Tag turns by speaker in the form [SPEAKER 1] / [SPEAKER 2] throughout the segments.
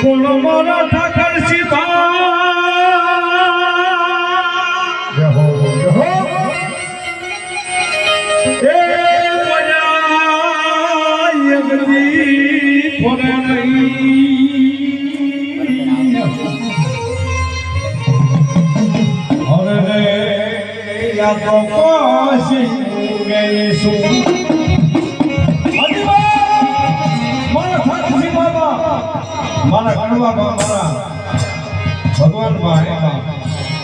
[SPEAKER 1] બોલો મારા ઠાકર સીધા એ મજા યગદી ફોરે નહીં અરે રે યા તો કોશિશ ગઈ શું મારા કડવા મારા ભગવાન માં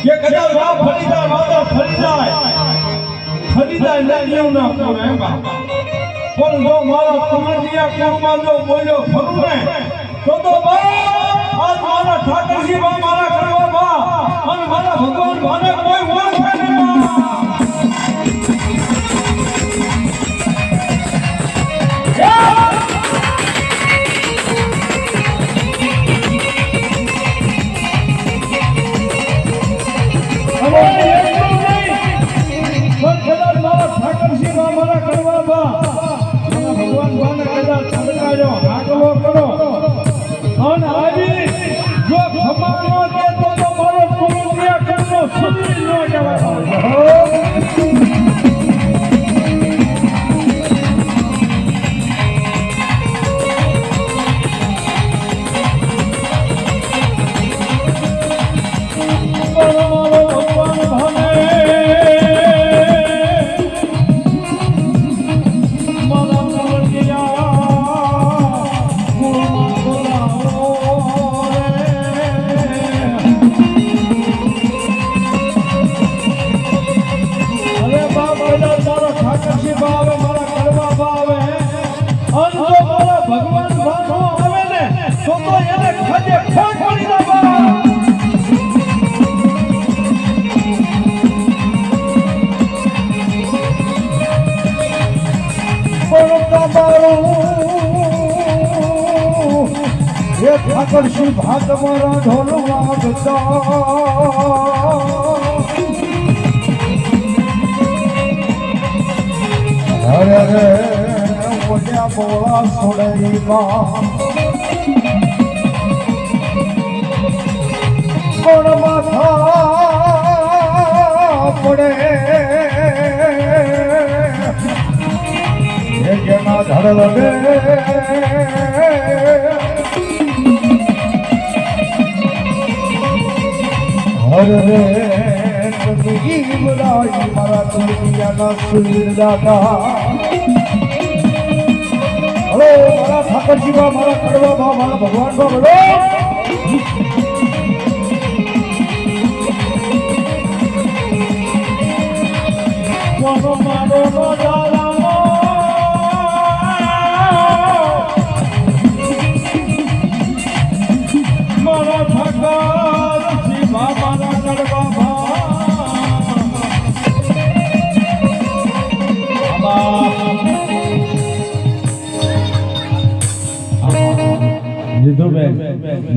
[SPEAKER 1] કે કદાચ વાવ ફરી જાય વાદળ ફરી જાય નદીઓ ના પૂર એમ પણ જો મારા કમળિયા કુળમાં જો બોલ્યો ખરું ને તો આજ મારા ઠાકરજી માં મારા કડવા માં અને મારા ભગવાન માને કોઈ ઓળખે નહીં ઠાકર શ્રી ભાત મારા ઢોલવા બધા અરે રે મોટા બોળા સોડરી કોણ માથા પડે જેના ધડ લગે અરે રે નદી બડાઈ મારા તુલિયાના સુર દાતા હલો મારા ઠાકરજી બા મારા કડવા બા મારા ભગવાન બા બોલો મારો મારો નો ડાલામો મારા ઠાકરજી બા મારા કડવા બા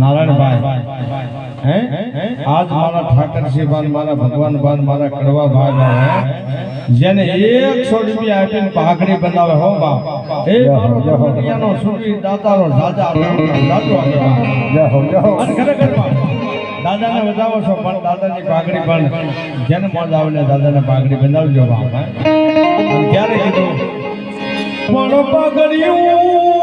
[SPEAKER 1] નારાયણભાઈ આજ મારા ઠાકરજી બાન મારા ભગવાન બાન મારા કડવા ભાઈ જેને 100 રૂપિયા આપીને પાઘડી બનાવે હો બાપ એ મારો દુનિયાનો સુરી દાતારો રાજા દાદો જય હો અને ખરેખર દાદાને વધાવો છો પણ દાદાની પાઘડી પણ જેને મોજ આવે ને દાદાને પાઘડી બનાવજો બાપ ક્યારે કીધું પણ પાઘડીયું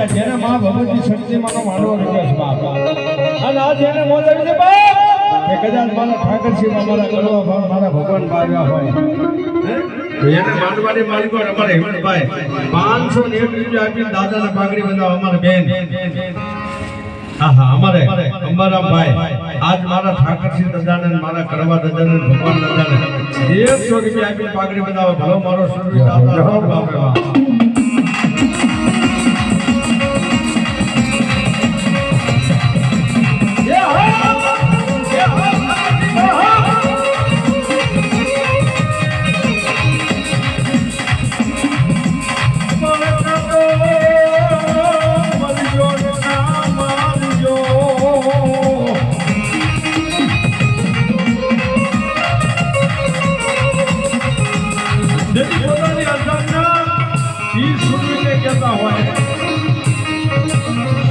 [SPEAKER 1] જેને મા ભગવતી શક્તિ માનો માંડવો રહ્યો બાપ અને આ જેને મોજ આવી છે બાપ કે કદાચ મારા ઠાકરજી મારા કડવા ભાવ મારા ભગવાન આવ્યા હોય એને માંડવાની માલિકો અમારે હિંમતભાઈ 501 રૂપિયા આપીને દાદાને પાઘડી બંધાવ અમારે બેન આહા અમારે અંબારામભાઈ આજ મારા ઠાકરજી દાદાને મારા કડવા દાદાને ભગવાન દાદાને 100 રૂપિયા આપીને પાઘડી બંધાવ ભલો મારો સુરવી દાદા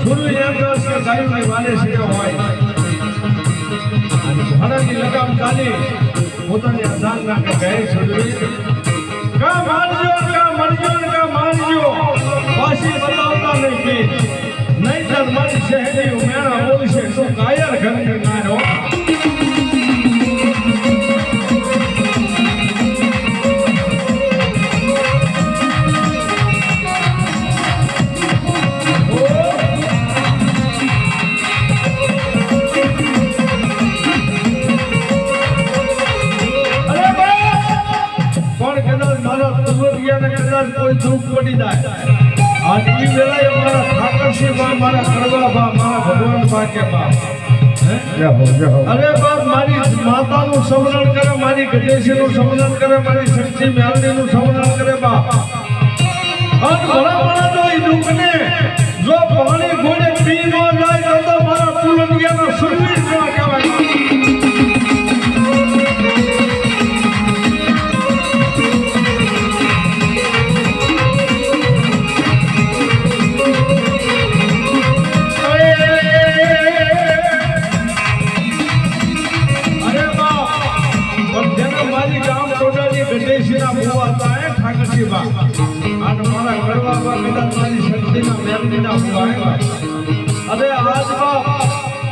[SPEAKER 1] સૂર્ય એમ કહે છે કે ગાયોની વાલે છે હોય અને ભાડાની લગામ ચાલી પોતાની અજાન ના કે કહે સૂર્ય કા મારજો કા મરજો કા મારજો પાછી બતાવતા નહીં નહીતર મારી શહેરી ઉમેરા બોલશે તો કાયર ઘરની નાનો કોઈ દુઃખ પડી જાય આજની વેળાએ મારા ઠાકરસિંહ બા મારા કડવા બા મારા ભગવાન બા કે બા અરે બાપ મારી માતાનું સ્મરણ કરે મારી ગણેશીનું સ્મરણ કરે મારી શક્તિ મેલડીનું સ્મરણ કરે બા અને ભલા જો એ દુઃખને જો પાણી ઘોડે પી ન જાય તો મારા પુલંગિયાના સુરવીર જેવા કહેવાય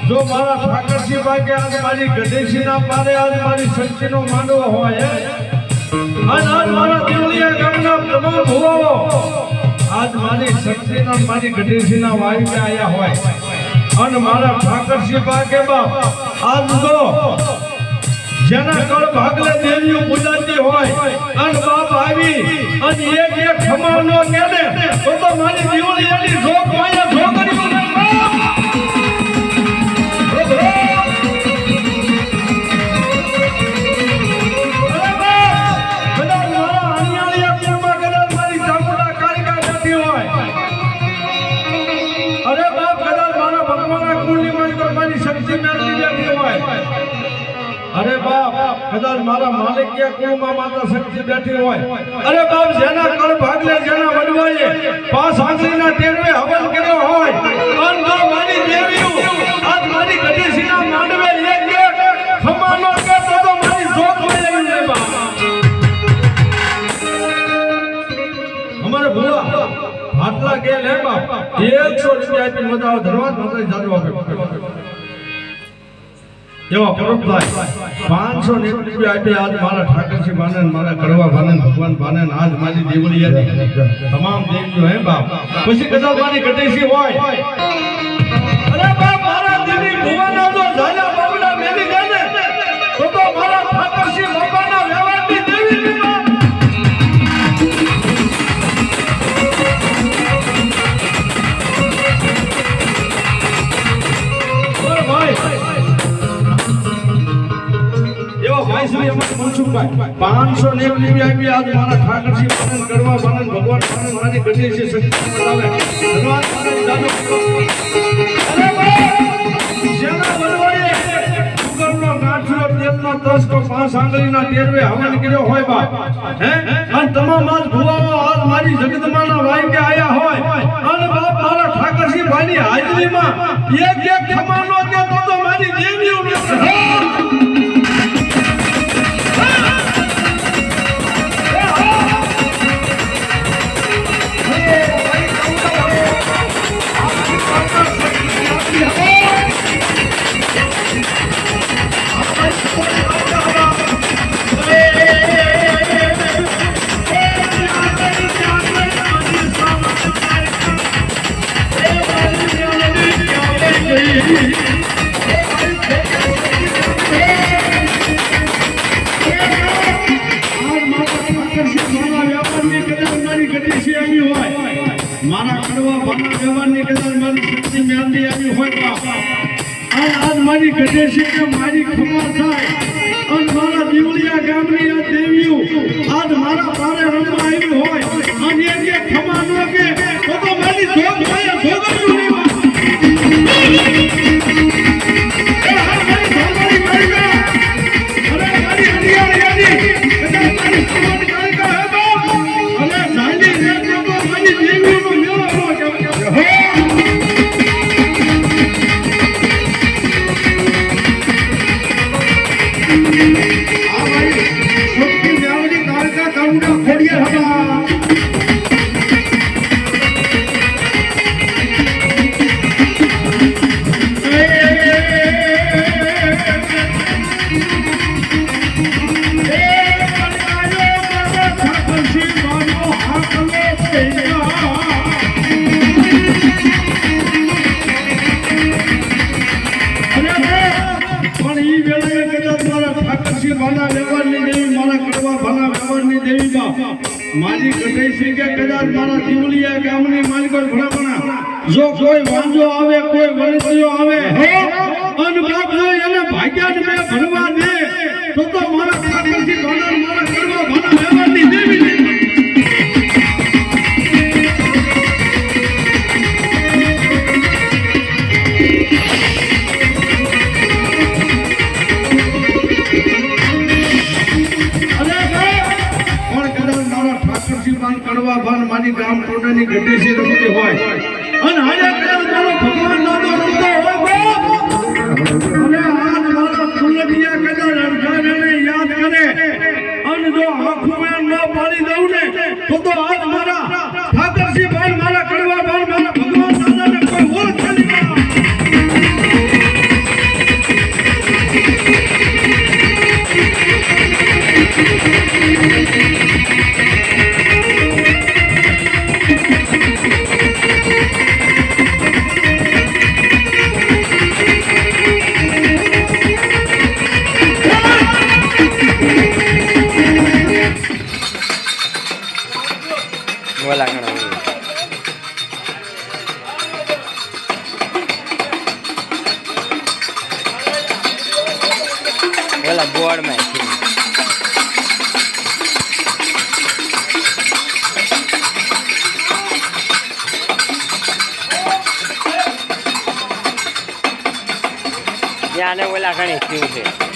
[SPEAKER 1] જો મારા ઠાકરસિંહ ભાઈ આજ મારી ગઢેશી ના પારે આજ મારી શક્તિ નો માંડવો હોય અને આજ મારા દેવળિયા ગામના તમામ ભુવાઓ આજ મારી શક્તિ ના મારી ગઢેશી ના વાયુ આયા હોય અને મારા ઠાકરસિંહ ભાઈ કે બાપ આજ તો જેના કળ ભાગલે દેવીઓ પૂજાતી હોય અને બાપ આવી અને એક ખમાનો કે દે તો મારી દેવળિયાની જોગ માયા જોગરી અરે બાપ કદાચ મારા માલિકિયા કુળમાં માતા શક્તિ બેઠી હોય અરે બાપ જેના કળ ભાગલે જેના વડવાએ પાસ આંગળીના ટેરવે હવન કર્યો હોય અને બાપ મારી દેવીઓ આજ મારી ગઢેશીના માંડવે એક ખમાનો કે તો મારી જોગ લઈ લે બાપ અમારે ભૂલા આટલા કે લે બાપ 100 રૂપિયા આપી મદાવ ધરવા નોકરી ચાલુ આપે એવા પરબભાઈ 500 રૂપિયા આપી આજ મારા ઠાકરસિંહ બાને મારા કડવા બાને ભગવાન બાને આજ મારી દેવળિયાની તમામ દેવીઓ હે બાપ પછી કદાચ મારી ગઢેશી હોય અરે બાપ મારા દેવી ભુવાના જો ઝાલા બાબલા મેલી જાય ને તો મારા ઠાકરસિંહ બાબાના વ્યવહારની દેવી ની બાપ ઓર ભાઈ 500 ને રૂપિયા આપી આજ મારા ઠાકરસિંહ બાને કરવા બાને ભગવાન બાને મારી ગઢેશી શક્તિ બતાવે ધન્યવાદ દાદો અરે ભાઈ જેના બનવાએ સુગરનો ગાંઠિયો તેલનો તસકો 5 આંગળીના ટેરવે હવન કર્યો હોય બાપ હે અને તમામ આજ ભુવાઓ આજ મારી જગદમાના વાયકે આયા હોય અને બાપ મારા ઠાકરસિંહ ભાઈની હાજરીમાં એક ખમાનો કે તો મારી દેવીઓ મારા કડવા બાના વ્યવહારની કદાચ મારી શક્તિ મેલડી આવી હોય બાપ આજ મારી ગઢેશી કે મારી ખબર થાય અને મારા દેવળિયા ગામની આ દેવીઓ આજ મારા તારે રમવા આવી હોય અને એક ખમા ન કે તો મારી જોગ માયા જોગર્યું નહીં દેવીઓનો મેળો માલિકો ભલામણા જો કોઈ વાંજો આવે કોઈ વરસીઓ આવે અન બાપ જો એને ભાગ્યાને મે ભણવા દે તો મારા ઠાકરજી ભાના મારા કરવા ભાના વ્યવહારની દેવી કડવા ભાન મારી ગામ ટોડાની ગઢી છે રમતી હોય અને હારે મારો ભગવાન નાનો રમતો હોય અને આજ મારા કુલડિયા કદાચ અડધાને યાદ કરે અને જો આંખું મેં ન પાડી દઉં ને તો આજ મારા ઠાકરજી ભાન મારા કડવા ભાન મારા ભગવાન નાનાને કોઈ ઓળખે નહીં
[SPEAKER 2] Ela board man. Ya no huele a ganas de usted.